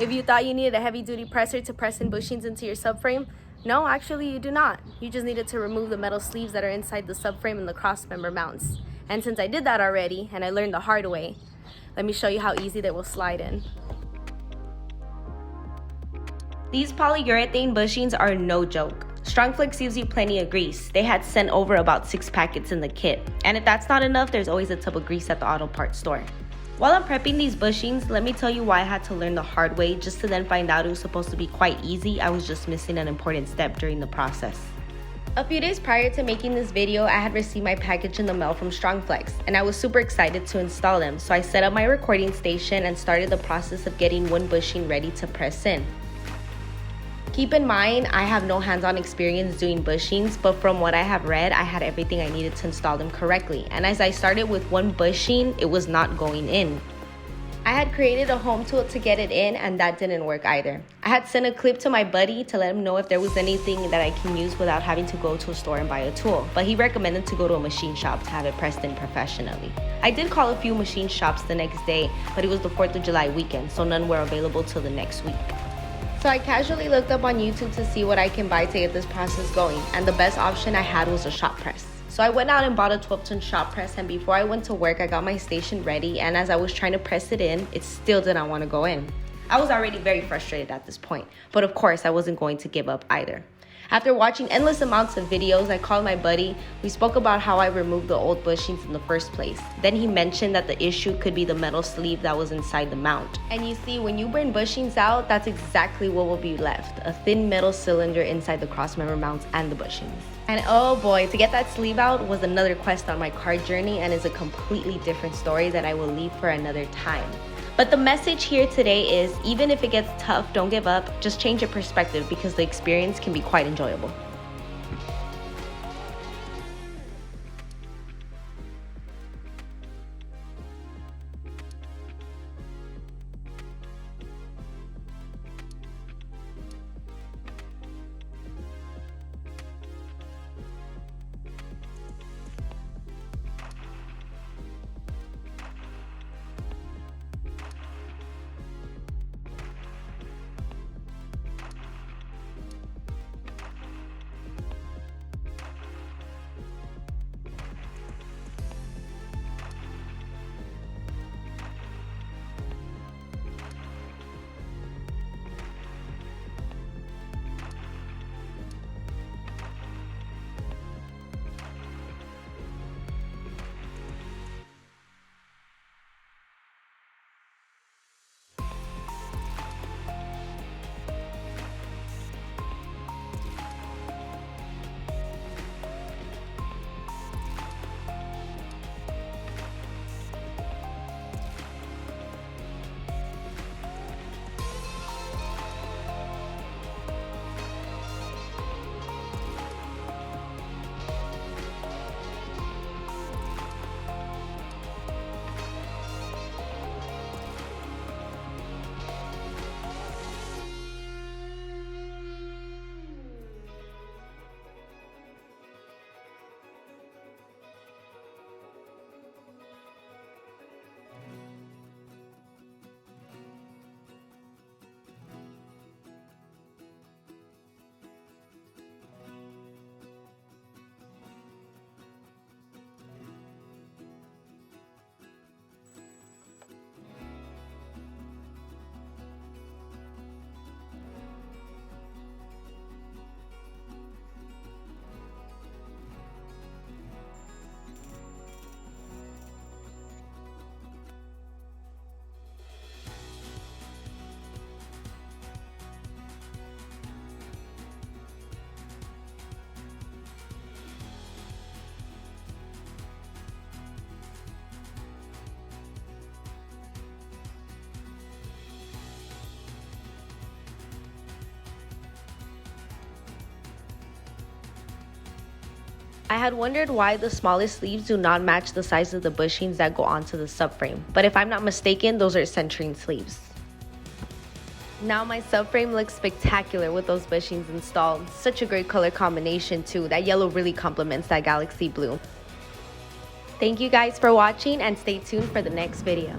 If you thought you needed a heavy-duty presser to press in bushings into your subframe, no, actually you do not. You just needed to remove the metal sleeves that are inside the subframe and the crossmember mounts. And since I did that already, and I learned the hard way, let me show you how easy they will slide in. These polyurethane bushings are no joke. Strongflex gives you plenty of grease. They had sent over about 6 packets in the kit. And if that's not enough, there's always a tub of grease at the auto parts store. While I'm prepping these bushings, let me tell you why I had to learn the hard way just to then find out it was supposed to be quite easy. I was just missing an important step during the process. A few days prior to making this video, I had received my package in the mail from Strongflex, and I was super excited to install them. So I set up my recording station and started the process of getting one bushing ready to press in. Keep in mind, I have no hands-on experience doing bushings, but from what I have read, I had everything I needed to install them correctly. And as I started with one bushing, it was not going in. I had created a home tool to get it in, and that didn't work either. I had sent a clip to my buddy to let him know if there was anything that I can use without having to go to a store and buy a tool, but he recommended to go to a machine shop to have it pressed in professionally. I did call a few machine shops the next day, but it was the 4th of July weekend, so none were available till the next week. So I casually looked up on YouTube to see what I can buy to get this process going, and the best option I had was a shop press. So I went out and bought a 12-ton shop press, and before I went to work, I got my station ready, and as I was trying to press it in, it still did not want to go in. I was already very frustrated at this point, but of course I wasn't going to give up either. After watching endless amounts of videos, I called my buddy. We spoke about how I removed the old bushings in the first place. Then he mentioned that the issue could be the metal sleeve that was inside the mount. And you see, when you burn bushings out, that's exactly what will be left. A thin metal cylinder inside the crossmember mounts and the bushings. And oh boy, to get that sleeve out was another quest on my car journey and is a completely different story that I will leave for another time. But the message here today is, even if it gets tough, don't give up. Just change your perspective because the experience can be quite enjoyable. I had wondered why the smallest sleeves do not match the size of the bushings that go onto the subframe, but if I'm not mistaken, those are centering sleeves. Now my subframe looks spectacular with those bushings installed. Such a great color combination too. That yellow really complements that galaxy blue. Thank you guys for watching and stay tuned for the next video.